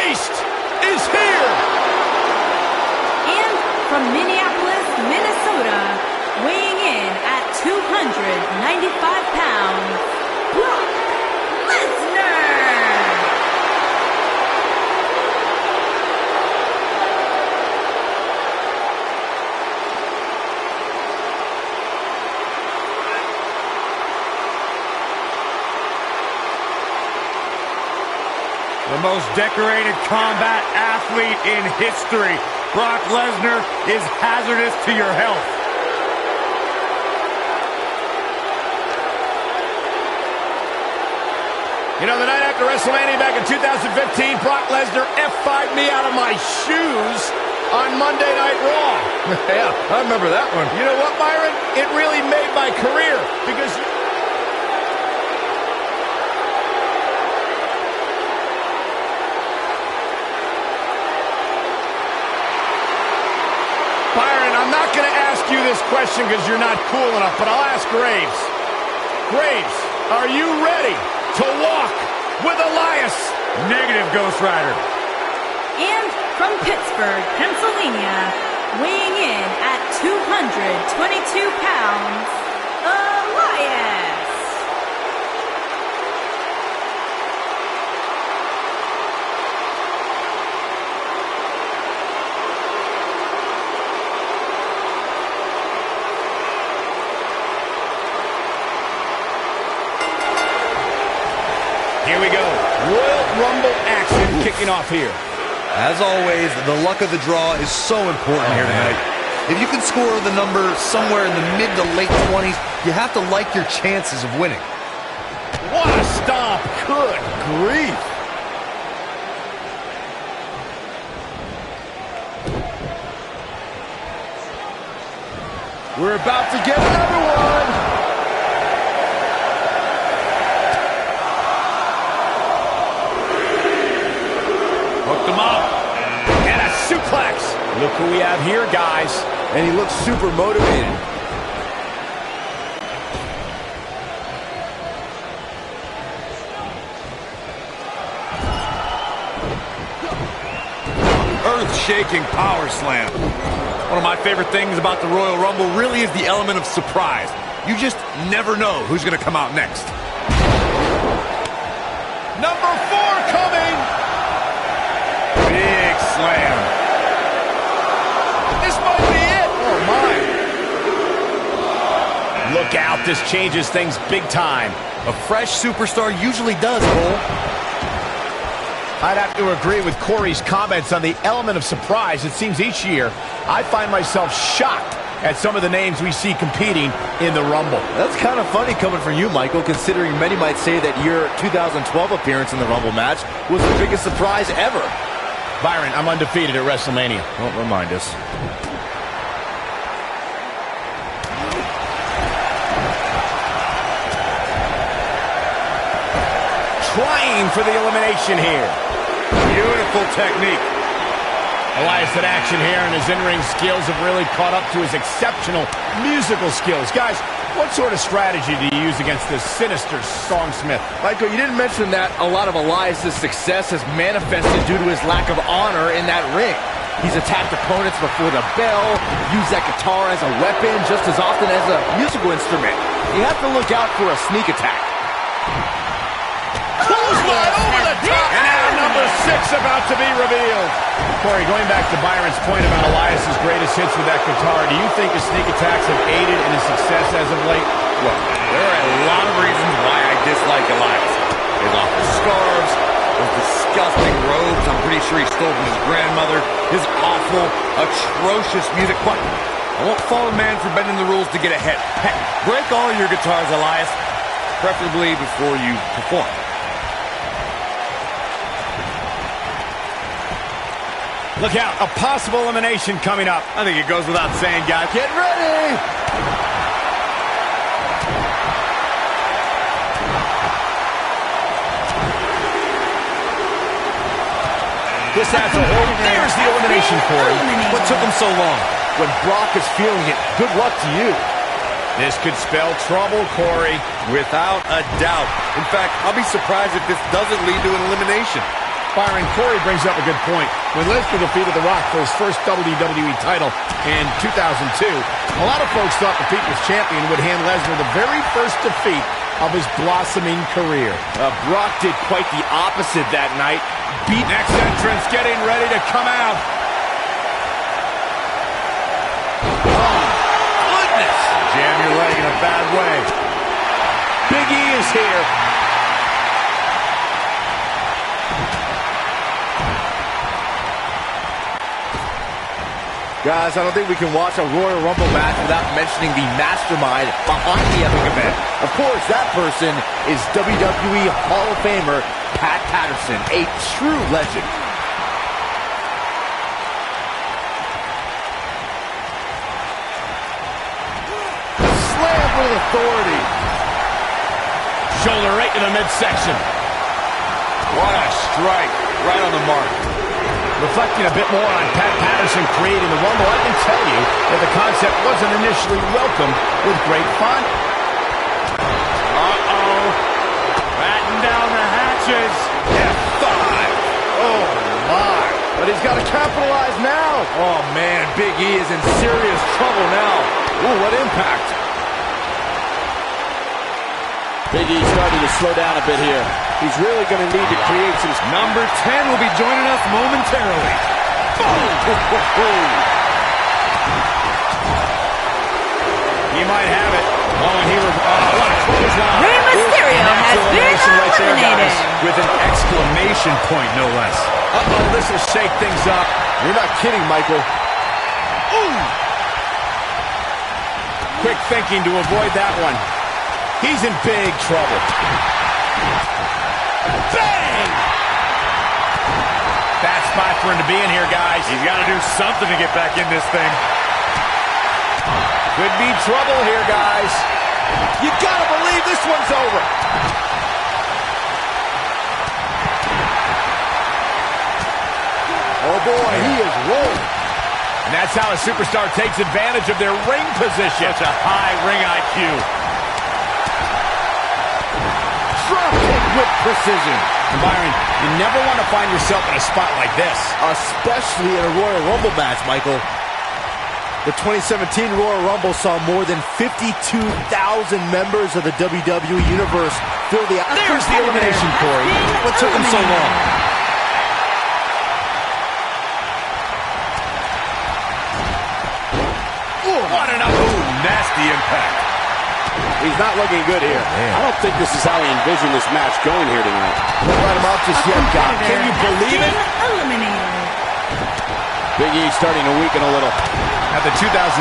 Beast is here! And from Minneapolis, Minnesota, weighing in at 295 pounds, Brock Lesnar! The most decorated combat athlete in history. Brock Lesnar is hazardous to your health. You know, the night after WrestleMania back in 2015, Brock Lesnar F5'd me out of my shoes on Monday Night Raw. Yeah, I remember that one. You know what, Byron? It really made my career because... Byron, I'm not going to ask you this question because you're not cool enough, but I'll ask Graves. Graves, are you ready to walk with Elias? Negative, Ghost Rider. And from Pittsburgh, Pennsylvania, weighing in at 222 pounds, Elias. Here we go. Royal Rumble action kicking off here. As always, the luck of the draw is so important here tonight. If you can score the number somewhere in the mid to late 20s, you have to like your chances of winning. What a stomp. Good grief. We're about to get another one. Hooked him up. And a suplex. Look who we have here, guys. And he looks super motivated. Earth-shaking power slam. One of my favorite things about the Royal Rumble really is the element of surprise. You just never know who's going to come out next. Number 4 coming. Big slam. This might be it. Oh, my. Look out. This changes things big time. A fresh superstar usually does, Cole. I'd have to agree with Corey's comments on the element of surprise. It seems each year I find myself shocked at some of the names we see competing in the Rumble. That's kind of funny coming from you, Michael, considering many might say that your 2012 appearance in the Rumble match was the biggest surprise ever. Byron, I'm undefeated at WrestleMania. Don't remind us. Trying for the elimination here. Beautiful technique. Elias in action here, and his in-ring skills have really caught up to his exceptional musical skills. Guys, what sort of strategy do you use against this sinister songsmith? Michael, you didn't mention that a lot of Elias' success has manifested due to his lack of honor in that ring. He's attacked opponents before the bell, used that guitar as a weapon just as often as a musical instrument. You have to look out for a sneak attack. Clothesline over the top! And now number 6 about to be revealed. Corey, going back to Byron's point about Elias' greatest hits with that guitar, do you think his sneak attacks have aided in his success as of late? Well, there are a lot of reasons why I dislike Elias. His awful scarves, those disgusting robes I'm pretty sure he stole from his grandmother, his awful, atrocious music. But I won't fault a man for bending the rules to get ahead. Heck, break all your guitars, Elias, preferably before you perform. Look out, a possible elimination coming up. I think it goes without saying, guys. Get ready! This adds a whole... There's the elimination, Corey. What took him so long? When Brock is feeling it, good luck to you. This could spell trouble, Corey. Without a doubt. In fact, I'll be surprised if this doesn't lead to an elimination. Byron, Corey brings up a good point. When Lesnar defeated The Rock for his first WWE title in 2002, a lot of folks thought the People's Champion would hand Lesnar the very first defeat of his blossoming career. Brock did quite the opposite that night. Next entrance getting ready to come out. Oh, goodness! Jam your leg in a bad way. Big E is here. Guys, I don't think we can watch a Royal Rumble match without mentioning the mastermind behind the epic event. Of course, that person is WWE Hall of Famer Pat Patterson, a true legend. Slam with authority. Shoulder right to the midsection. What a strike. Right on the mark. Reflecting a bit more on Pat Patterson creating the Rumble, I can tell you that the concept wasn't initially welcomed with great fun. Uh-oh. Batten down the hatches. F5. Oh, my. But he's got to capitalize now. Oh, man. Big E is in serious trouble now. Ooh, what impact. Big E starting to slow down a bit here. He's really going to need to create some... Number 10 will be joining us momentarily. Boom! He might have it. Oh, and he was... what a clothesline. Rey Mysterio has been eliminated. With an exclamation point, no less. Uh-oh, this will shake things up. You're not kidding, Michael. Ooh! Quick thinking to avoid that one. He's in big trouble. Bang! Bad spot for him to be in here, guys. He's got to do something to get back in this thing. Could be trouble here, guys. You gotta believe this one's over. Oh, boy, he is rolling. And that's how a superstar takes advantage of their ring position. Such a high ring IQ. Drop kick with precision. And Byron, you never want to find yourself in a spot like this. Especially in a Royal Rumble match, Michael. The 2017 Royal Rumble saw more than 52,000 members of the WWE Universe fill the... There's the elimination, Corey. What took him so long? What an Nasty impact. He's not looking good here. I don't think this is how he envisioned this match going here tonight. Don't let him off just yet, Doc. Can you believe it? Eliminated. Big E starting to weaken a little. At the 2017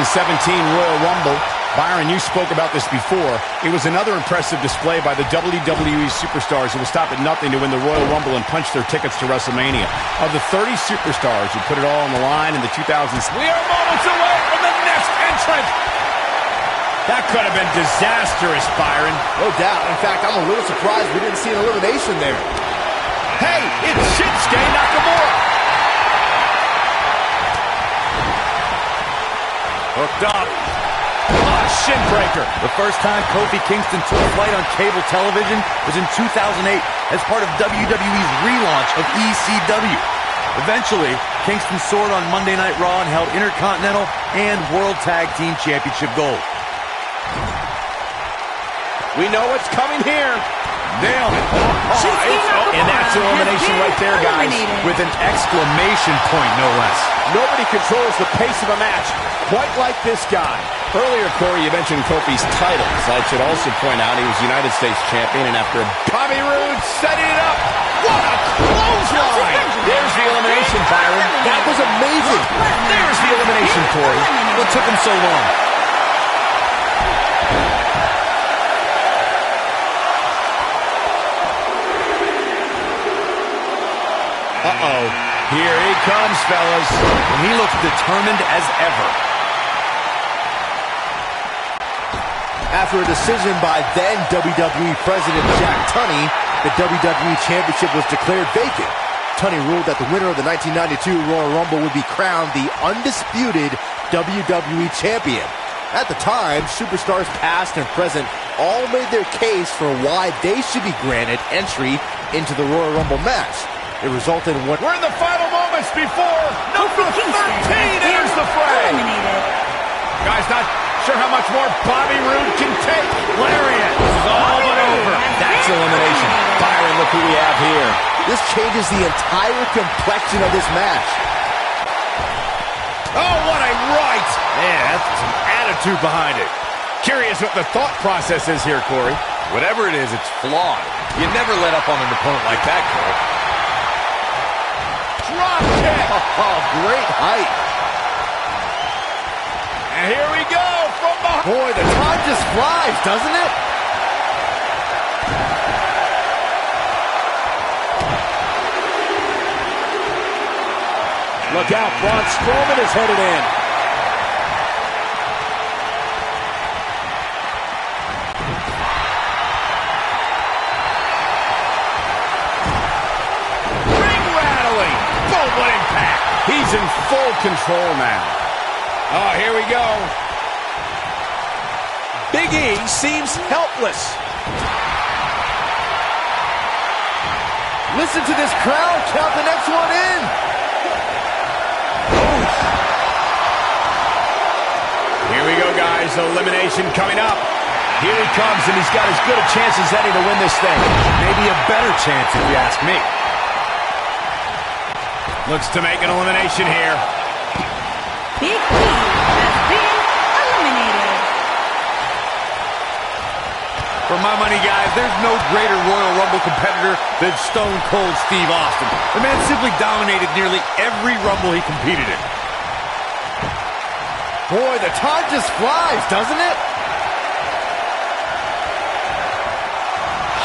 Royal Rumble, Byron, you spoke about this before. It was another impressive display by the WWE superstars who will stop at nothing to win the Royal Rumble and punch their tickets to WrestleMania. Of the 30 superstars who put it all on the line in the 2000s, we are moments away from the next entrant. That could have been disastrous, Byron. No doubt. In fact, I'm a little surprised we didn't see an elimination there. Hey, it's Shinsuke Nakamura. Hooked up. Shin breaker. The first time Kofi Kingston took flight on cable television was in 2008 as part of WWE's relaunch of ECW. Eventually, Kingston soared on Monday Night Raw and held Intercontinental and World Tag Team Championship gold. We know what's coming here. Nailed it. And that's an elimination right there, guys. With an exclamation point, no less. Nobody controls the pace of a match quite like this guy. Earlier, Corey, you mentioned Kofi's titles. I should also point out he was United States champion, and after Bobby Roode setting it up, what a clothesline! There's the elimination, Byron. That was amazing. There's the elimination, Corey. What took him so long? Uh-oh. Here he comes, fellas. And he looks determined as ever. After a decision by then WWE President Jack Tunney, the WWE Championship was declared vacant. Tunney ruled that the winner of the 1992 Royal Rumble would be crowned the undisputed WWE Champion. At the time, superstars past and present all made their case for why they should be granted entry into the Royal Rumble match. It resulted in what... We're in the final moments before number 13 enters the fray. Eliminated. Guys, not sure how much more Bobby Roode can take. Lariat. This is all but over. That's elimination. Byron, look who we have here. This changes the entire complexion of this match. Oh, what a right. Man, that's some attitude behind it. Curious what the thought process is here, Corey. Whatever it is, it's flawed. You never let up on an opponent like that, Cole. Drop kick. Oh, great height. And here we go from behind. Boy, the time just flies, doesn't it? Look out, Braun Strowman is headed in. Ring rattling. Boom, what impact. He's in full control now. Oh, here we go. Big E seems helpless. Listen to this crowd count the next one in. Here we go, guys. Elimination coming up. Here he comes, and he's got as good a chance as any to win this thing. Maybe a better chance, if you ask me. Looks to make an elimination here. Big E has been eliminated. For my money, guys, there's no greater Royal Rumble competitor than Stone Cold Steve Austin. The man simply dominated nearly every Rumble he competed in. Boy, the time just flies, doesn't it?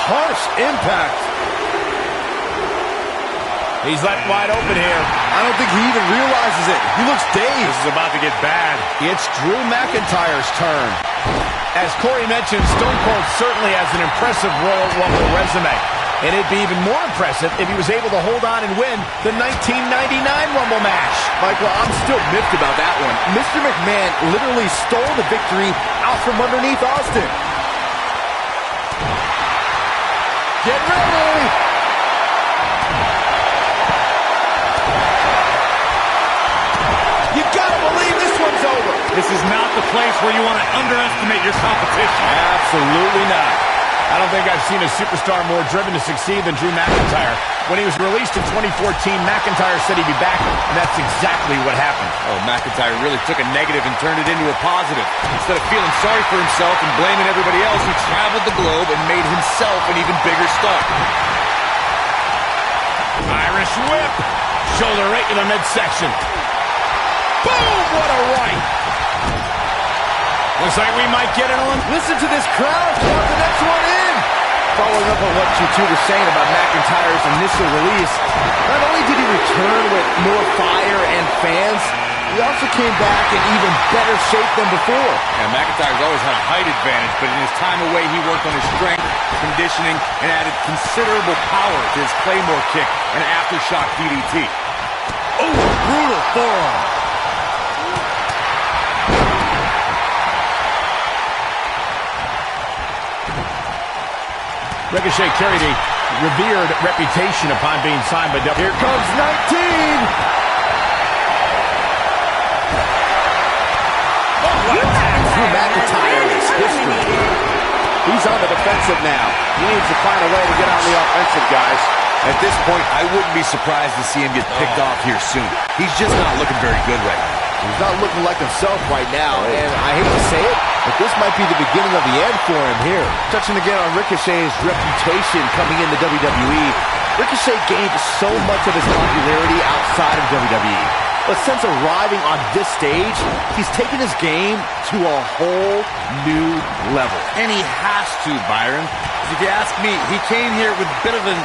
Harsh impact. He's left wide open here. I don't think he even realizes it. He looks dazed. This is about to get bad. It's Drew McIntyre's turn. As Corey mentioned, Stone Cold certainly has an impressive Royal Rumble resume. And it'd be even more impressive if he was able to hold on and win the 1999 Rumble match. Michael, I'm still miffed about that one. Mr. McMahon literally stole the victory out from underneath Austin. Get ready! You gotta believe this one's over. This is not the place where you want to underestimate your competition. Absolutely not. I don't think I've seen a superstar more driven to succeed than Drew McIntyre. When he was released in 2014, McIntyre said he'd be back, and that's exactly what happened. Oh, McIntyre really took a negative and turned it into a positive. Instead of feeling sorry for himself and blaming everybody else, he traveled the globe and made himself an even bigger star. Irish whip. Shoulder right in the midsection. Boom! What a right. Looks like we might get an elimination. Listen to this crowd count the next one in. Following up on what you two were saying about McIntyre's initial release, not only did he return with more fire and fans, he also came back in even better shape than before. And McIntyre's always had a height advantage, but in his time away, he worked on his strength, conditioning, and added considerable power to his Claymore kick and aftershock DDT. Oh, brutal forearm. Ricochet carried a revered reputation upon being signed by WWE. Here comes 19. Drew McIntyre is history. He's on the defensive now. He needs to find a way to get on the offensive, guys. At this point, I wouldn't be surprised to see him get picked off here soon. He's just not looking very good right now. He's not looking like himself right now, and I hate to say it, but this might be the beginning of the end for him here. Touching again on Ricochet's reputation coming into WWE, Ricochet gained so much of his popularity outside of WWE. But since arriving on this stage, he's taken his game to a whole new level. And he has to, Byron. If you ask me, he came here with a bit of an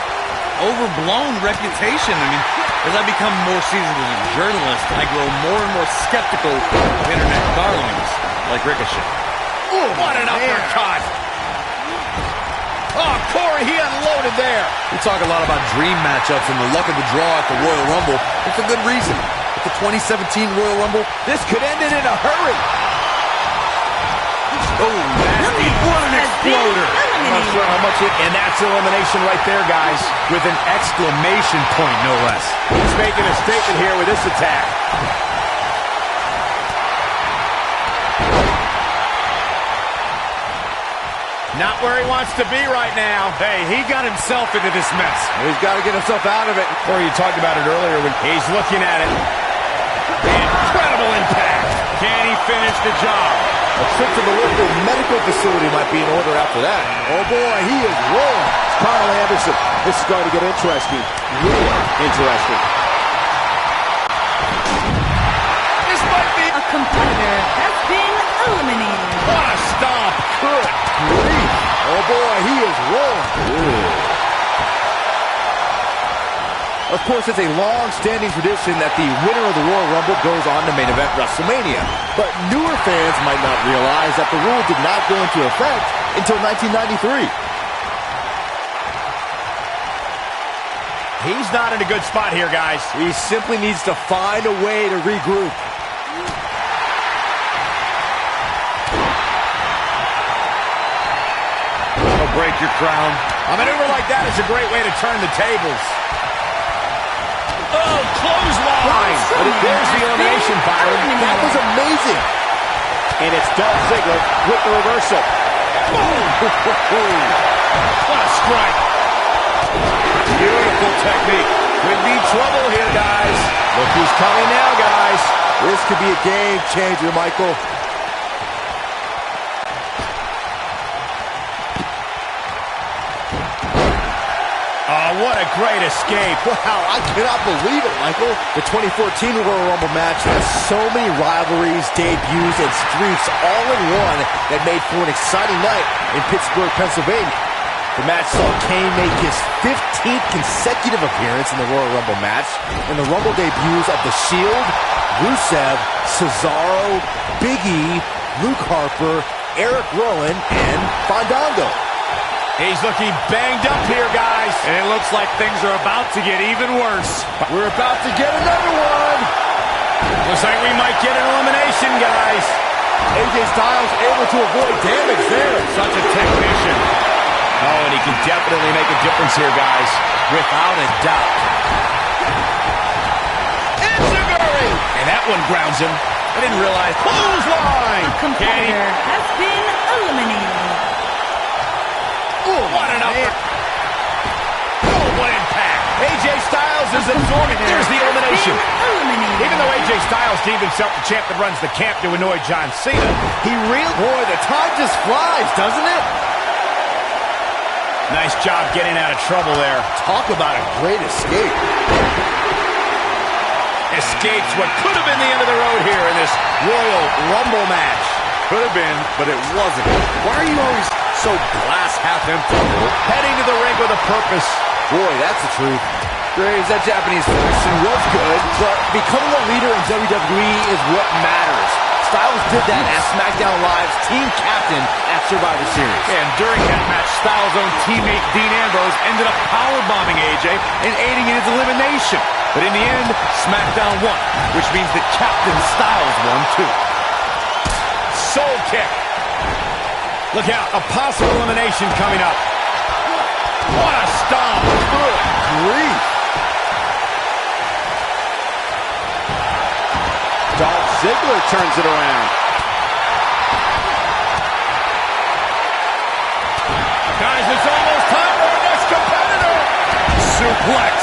overblown reputation. I mean, as I become more seasoned as a journalist, I grow more and more skeptical of internet darlings like Ricochet. Ooh, what an uppercut! Oh, Corey, he unloaded there. We talk a lot about dream matchups and the luck of the draw at the Royal Rumble. It's a good reason. At the 2017 Royal Rumble, This could end it in a hurry. Oh, nasty. What an exploder. I'm not sure how much And that's elimination right there, guys. With an exclamation point, no less. He's making a statement here with this attack. Not where he wants to be right now. Hey, he got himself into this mess. He's got to get himself out of it. Or you talked about it earlier when he's looking at it. Incredible impact. Can he finish the job? A trip to the local medical facility might be in order after that. Oh boy, he is rolling. Carl Anderson. This is going to get interesting. Really interesting. This might be A competitor has been eliminated. What a stomp. Good grief. Oh boy, he is rolling. Of course, it's a long-standing tradition that the winner of the Royal Rumble goes on to main event WrestleMania. But newer fans might not realize that the rule did not go into effect until 1993. He's not in a good spot here, guys. He simply needs to find a way to regroup. That'll break your crown. A maneuver like that is a great way to turn the tables. Oh, clothesline. But there's the elimination, Byron. That was amazing. And it's Dolph Ziggler with the reversal. What a strike. Beautiful technique. Could be trouble here, guys. Look who's coming now, guys. This could be a game changer, Michael. Oh, what a great escape. Wow, I cannot believe it, Michael. The 2014 Royal Rumble match has so many rivalries, debuts, and streaks all in one that made for an exciting night in Pittsburgh, Pennsylvania. The match saw Kane make his 15th consecutive appearance in the Royal Rumble match, and the Rumble debuts of The Shield, Rusev, Cesaro, Big E, Luke Harper, Eric Rowan, and Fandango. He's looking banged up here, guys. And it looks like things are about to get even worse. We're about to get another one. Looks like we might get an elimination, guys. AJ Styles able to avoid damage there. Such a technician. Oh, and he can definitely make a difference here, guys. Without a doubt. Enziguri! And that one grounds him. I didn't realize. Clothesline! A competitor has been eliminated. Ooh, what an upper. Oh, what impact. AJ Styles is absorbing. There's the elimination. Even though AJ Styles deemed himself the champ that runs the camp to annoy John Cena, he really... Boy, the time just flies, doesn't it? Nice job getting out of trouble there. Talk about a great escape. Escapes what could have been the end of the road here in this Royal Rumble match. Could have been, but it wasn't. Why are you always so glass half empty? Heading to the ring with a purpose. Boy, that's the truth. Graves, that Japanese finishing was good, but becoming a leader in WWE is what matters. Styles did that as SmackDown Live's team captain at Survivor Series. And during that match, Styles' own teammate Dean Ambrose ended up powerbombing AJ and aiding in his elimination. But in the end, SmackDown won, which means that Captain Styles won too. Soul kick. Look out, a possible elimination coming up. What a stomp. Good grief. Dolph Ziggler turns it around. Guys, it's almost time for our next competitor. Suplex.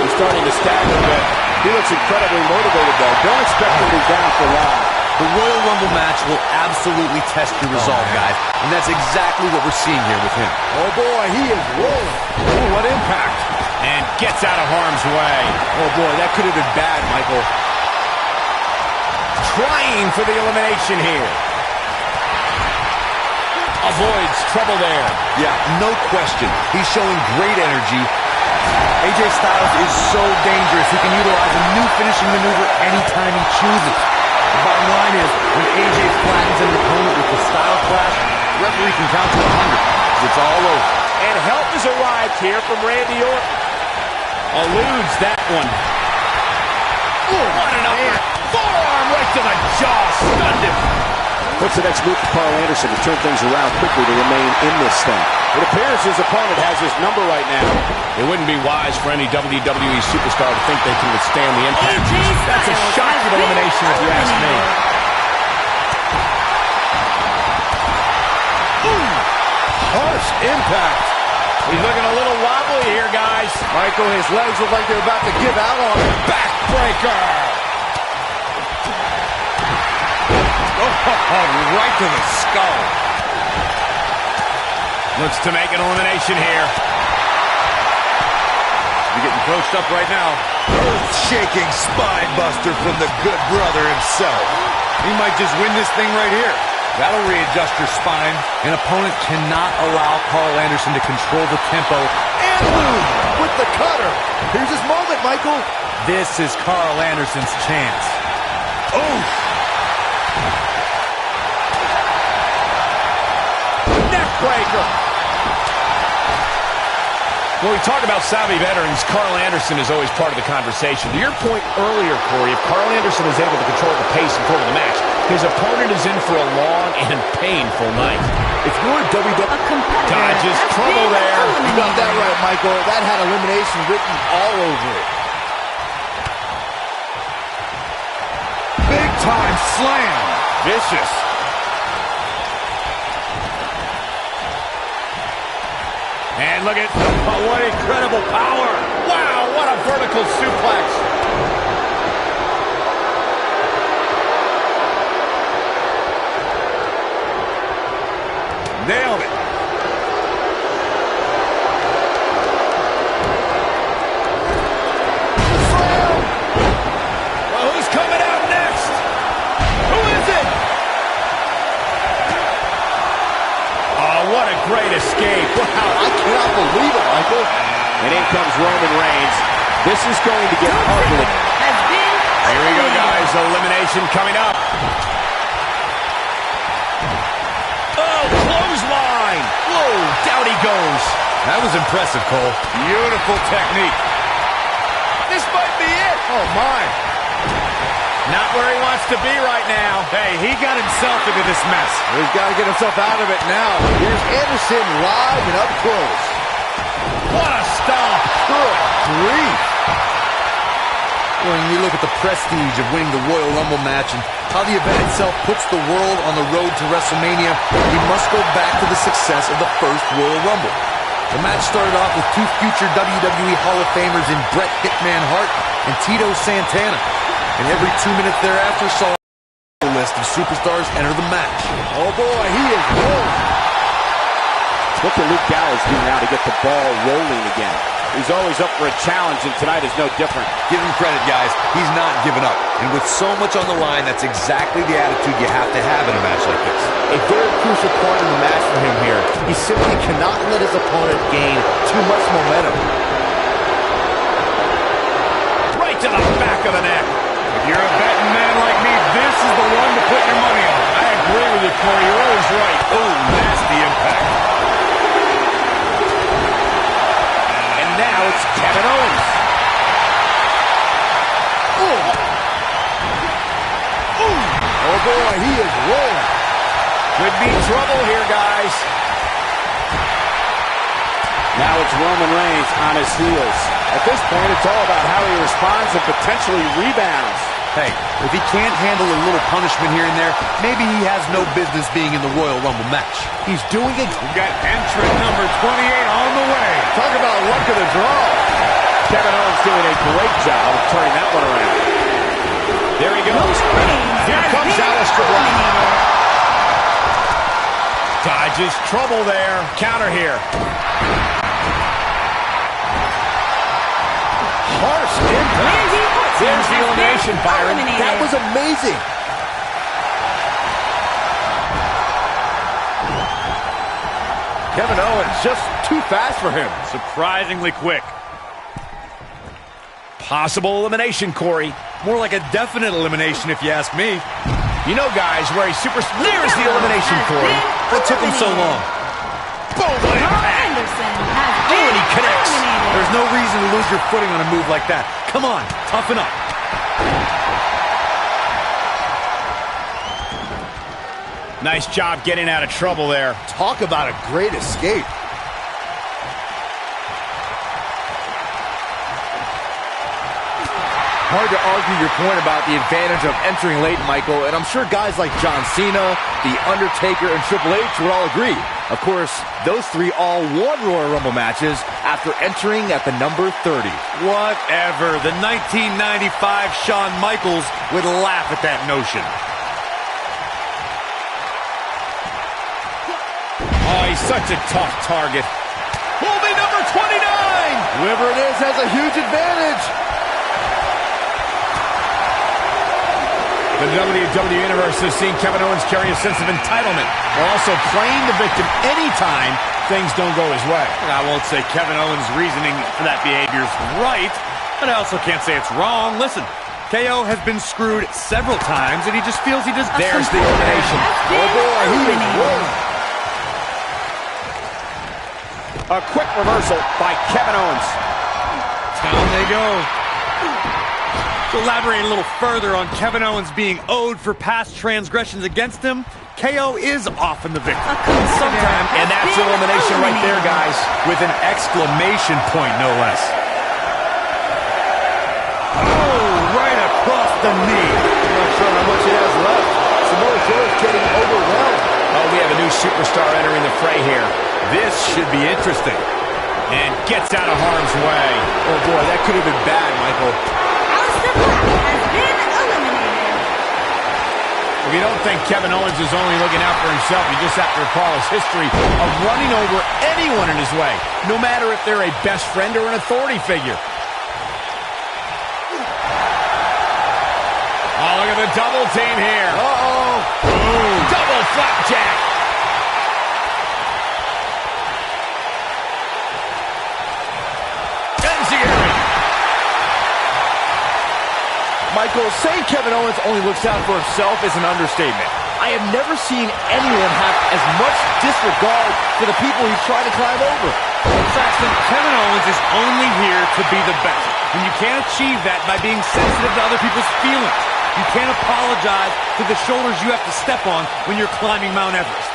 He's starting to stagger a bit. He looks incredibly motivated, though. Don't expect him to be down for long. The Royal Rumble match will absolutely test your resolve, guys. And that's exactly what we're seeing here with him. Oh, boy, he is rolling. Ooh, what impact. And gets out of harm's way. Oh, boy, that could have been bad, Michael. Trying for the elimination here. Avoids trouble there. Yeah, no question. He's showing great energy. AJ Styles is so dangerous. He can utilize a new finishing maneuver anytime he chooses. The bottom line is, when AJ flattens an opponent with the style clash, the referee can count to 100. It's all over. And help has arrived here from Randy Orton. Eludes that one. Ooh, what an upper. Forearm right to the jaw. Stunned him. What's the next move for Carl Anderson to turn things around quickly to remain in this thing? It appears his opponent has his number right now. It wouldn't be wise for any WWE superstar to think they can withstand the impact. AJ That's a Styles shocking has been elimination if you ask me. Harsh impact. He's looking a little wobbly here, guys. Michael, his legs look like they're about to give out on him. Backbreaker. Oh, right to the skull. Looks to make an elimination here. He's getting coached up right now. Earth-shaking spine buster from the good brother himself. He might just win this thing right here. That'll readjust your spine. An opponent cannot allow Carl Anderson to control the tempo. And boom, with the cutter. Here's his moment, Michael. This is Carl Anderson's chance. Oof. Neckbreaker. When we talk about savvy veterans, Carl Anderson is always part of the conversation. To your point earlier, Corey, if Carl Anderson is able to control the pace and flow of the match, his opponent is in for a long and painful night. If you're a WWE... A competitor Dodges has trouble been there. You got that eliminated. right, Michael. That had elimination written all over it. Big time slam. Vicious. And look at what incredible power. Wow, what a vertical suplex. Nailed it. Well, who's coming out next? Who is it? Oh, what a great escape. Wow, I cannot believe it, Michael. And in comes Roman Reigns. This is going to get ugly. Has been Here we go, eliminated. guys. Elimination coming up. Oh, clothesline. Whoa, down he goes. That was impressive, Cole. Beautiful technique. This might be it. Oh, my. Not where he wants to be right now. Hey, he got himself into this mess. He's got to get himself out of it now. Here's Anderson live and up close. What a stomp. Good grief. When you look at the prestige of winning the Royal Rumble match and how the event itself puts the world on the road to WrestleMania, we must go back to the success of the first Royal Rumble. The match started off with two future WWE Hall of Famers in Bret Hitman Hart and Tito Santana. And every 2 minutes thereafter saw a list of superstars enter the match. Oh, boy, he is rolling. What can Luke Gallows do now to get the ball rolling again? He's always up for a challenge, and tonight is no different. Give him credit, guys. He's not giving up. And with so much on the line, that's exactly the attitude you have to have in a match like this. A very crucial point in the match for him here. He simply cannot let his opponent gain too much momentum. Right to the back of the neck. If you're a betting man like me, this is the one to put your money on. I agree with you, Corey. You're always right. Oh, nasty impact. And now it's Kevin Owens. Oh, boy, he is rolling. Could be trouble here, guys. Now it's Roman Reigns on his heels. At this point, it's all about how he responds and potentially rebounds. Hey, if he can't handle a little punishment here and there, maybe he has no business being in the Royal Rumble match. He's doing it. We got entrant number 28 on the way. Talk about luck of the draw. Kevin Owens doing a great job of turning that one around. There he goes. Reigns Here has comes been Aleister Black. eliminated. Dodges trouble there. Counter here. Harsh impact. Randy Orton There's the has been elimination, Byron. eliminated. That was amazing. Kevin Owens just too fast for him. Surprisingly quick. Possible elimination, Corey. More like a definite elimination if you ask me. You know, guys, where he's super... There's the elimination, Has Corey. been What took him so long? Boom! What Carl impact! Anderson has Oh, been and he connects. eliminated. There's no reason to lose your footing on a move like that. Come on, toughen up. Nice job getting out of trouble there. Talk about a great escape. Hard to argue your point about the advantage of entering late, Michael, and I'm sure guys like John Cena, The Undertaker, and Triple H would all agree. Of course, those three all won Royal Rumble matches after entering at the number 30. Whatever. The 1995 Shawn Michaels would laugh at that notion. Oh, he's such a tough target. Will be number 29! Whoever it is has a huge advantage. The WWE Universe has seen Kevin Owens carry a sense of entitlement while also playing the victim anytime things don't go his way. I won't say Kevin Owens' reasoning for that behavior is right, but I also can't say it's wrong. Listen, KO has been screwed several times, and he just feels he deserves. There's the elimination. Oh boy, he is rolling. A quick reversal by Kevin Owens. Down they go. To elaborate a little further on Kevin Owens being owed for past transgressions against him, KO is often the victim. Sometimes, and that's elimination right there, guys, with an exclamation point, no less. Oh, right across the knee. I'm not sure how much he has left. Samoa Joe is getting overwhelmed. Oh, we have a new superstar entering the fray here. This should be interesting. And gets out of harm's way. Oh boy, that could have been bad, Michael. has been eliminated. If you don't think Kevin Owens is only looking out for himself, you just have to recall his history of running over anyone in his way, no matter if they're a best friend or an authority figure. Oh, look at the double team here. Uh-oh. Boom. Double flapjack. Michael, saying Kevin Owens only looks out for himself is an understatement. I have never seen anyone have as much disregard for the people he's trying to climb over. Saxton, Kevin Owens is only here to be the best. And you can't achieve that by being sensitive to other people's feelings. You can't apologize for the shoulders you have to step on when you're climbing Mount Everest.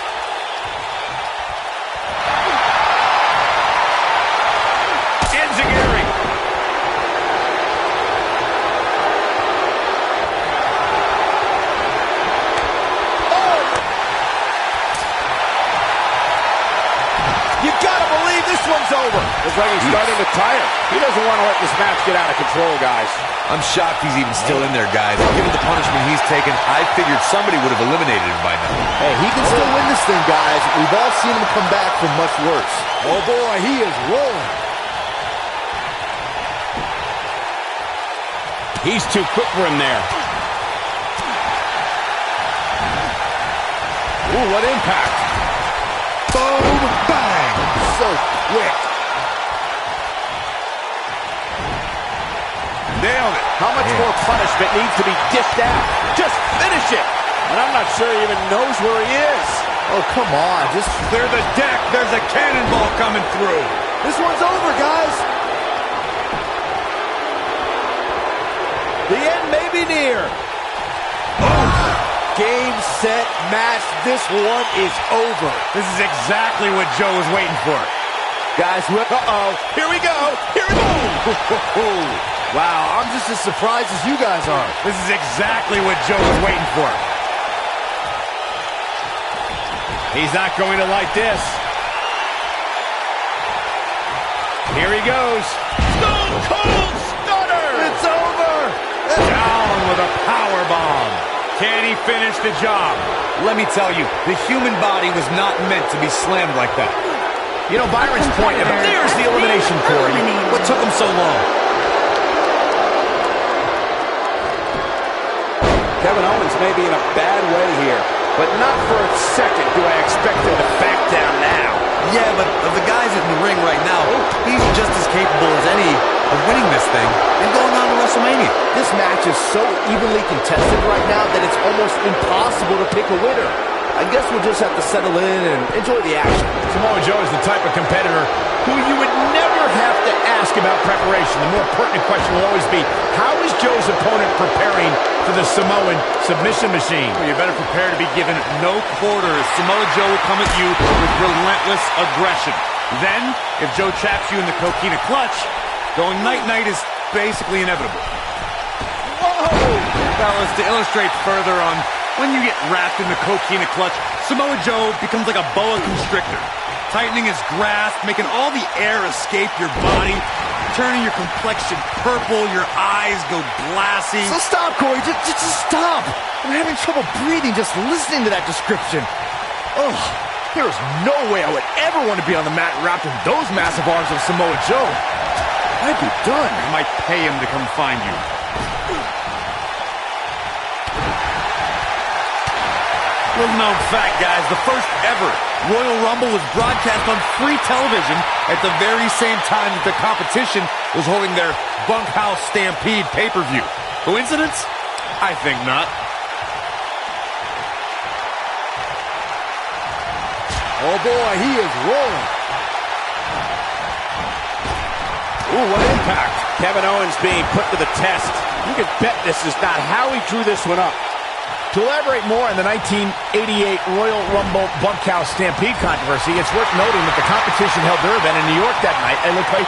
One's over. Looks like he's starting to tire. He doesn't want to let this match get out of control, guys. I'm shocked he's even still in there, guys. Given the punishment he's taken, I figured somebody would have eliminated him by now. Hey, he can still win this thing, guys. We've all seen him come back from much worse. Oh boy, he is rolling. He's too quick for him there. Ooh, what impact. Boom, bang. So quick. Nailed it. How much more punishment needs to be dished out? Just finish it. And I'm not sure he even knows where he is. Oh, come on. Just clear the deck. There's a cannonball coming through. This one's over, guys. The end may be near. Game, set, match. This one is over. This is exactly what Joe was waiting for. Guys, uh-oh. Here we go. Here we go. Wow, I'm just as surprised as you guys are. This is exactly what Joe was waiting for. He's not going to like this. Here he goes. Stone Cold Stunner. It's over. Down with a power bomb. Can he finish the job? Let me tell you, the human body was not meant to be slammed like that. You know, Byron's point, there's the elimination, Corey. What took him so long? Kevin Owens may be in a bad way here, but not for a second do I expect him to back down now. Yeah, but of the guys in the ring right now, he's just as capable as any of winning this thing and going on to WrestleMania. This match is so evenly contested right now that it's almost impossible to pick a winner. I guess we'll just have to settle in and enjoy the action. Samoa Joe is the type of competitor who you would never have to ask about preparation. The more pertinent question will always be, how is Joe's opponent preparing for the Samoan submission machine? Well, you better prepare to be given no quarters. Samoa Joe will come at you with relentless aggression. Then, if Joe traps you in the coquina clutch, going night-night is basically inevitable. Whoa! Fellas, to illustrate further on when you get wrapped in the coquina clutch, Samoa Joe becomes like a boa constrictor, tightening his grasp, making all the air escape your body, turning your complexion purple, your eyes go glassy. So stop, Corey. Just stop. I'm having trouble breathing just listening to that description. Oh, there's no way I would ever want to be on the mat wrapped in those massive arms of Samoa Joe. I'd be done. I might pay him to come find you. Little known fact, guys, the first ever Royal Rumble was broadcast on free television at the very same time that the competition was holding their Bunkhouse Stampede pay-per-view. Coincidence? I think not. Oh boy, he is rolling. Ooh, what impact. Kevin Owens being put to the test. You can bet this is not how he drew this one up. To elaborate more on the 1988 Royal Rumble Bunkhouse Stampede controversy, it's worth noting that the competition held their event in New York that night. And look like...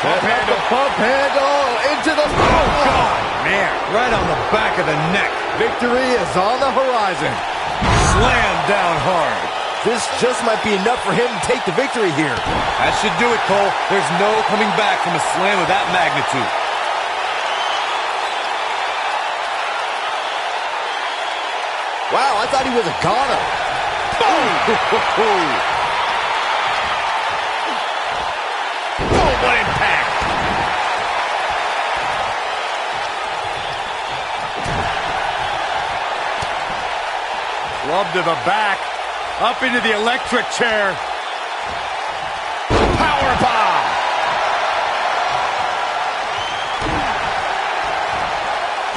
Pump handle into the... Oh, God, man. Right on the back of the neck. Victory is on the horizon. Slam down hard. This just might be enough for him to take the victory here. That should do it, Cole. There's no coming back from a slam of that magnitude. Wow, I thought he was a goner. Boom! Oh, what impact! Club to the back. Up into the electric chair. Powerbomb!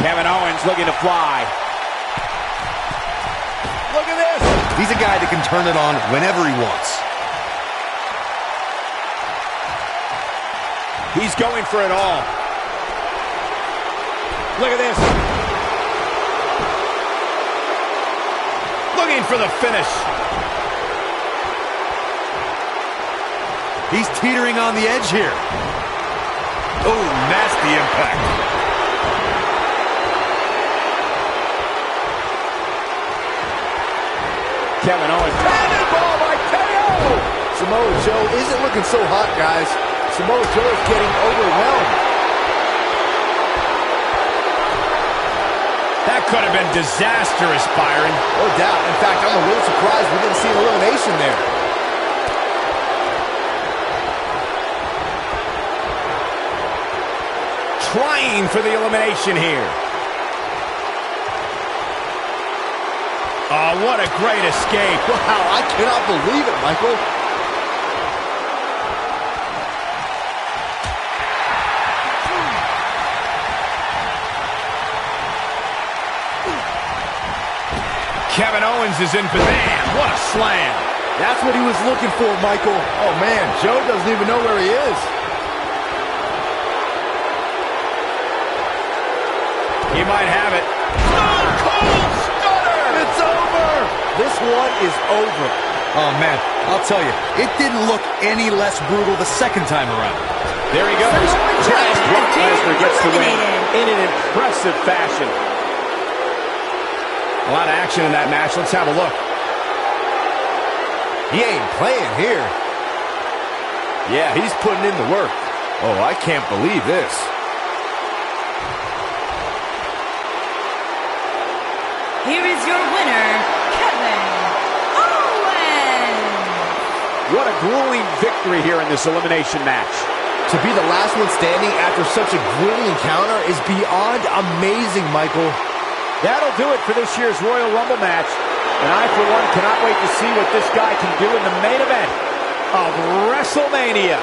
Kevin Owens looking to fly. Look at this! He's a guy that can turn it on whenever he wants. He's going for it all. Look at this. Looking for the finish. He's teetering on the edge here. Oh, nasty impact. Kevin Owens. Cannonball by KO! Samoa Joe isn't looking so hot, guys. Samoa Joe is getting overwhelmed. That could have been disastrous, Byron. No doubt. In fact, I'm a little surprised we didn't see an elimination there. Trying for the elimination here. Oh, what a great escape. Wow, I cannot believe it, Michael. Kevin Owens is in position. What a slam. That's what he was looking for, Michael. Oh, man, Joe doesn't even know where he is. He might have it. Stone Cold Stunner! It's over. This one is over. Oh, man, I'll tell you, it didn't look any less brutal the second time around. There he goes. Brock Lesnar gets the win eliminated. in an impressive fashion. A lot of action in that match. Let's have a look. He ain't playing here. Yeah, he's putting in the work. Oh, I can't believe this. Here is your winner, Kevin Owens. What a grueling victory here in this elimination match. To be the last one standing after such a grueling encounter is beyond amazing, Michael. That'll do it for this year's Royal Rumble match. And I, for one, cannot wait to see what this guy can do in the main event of WrestleMania.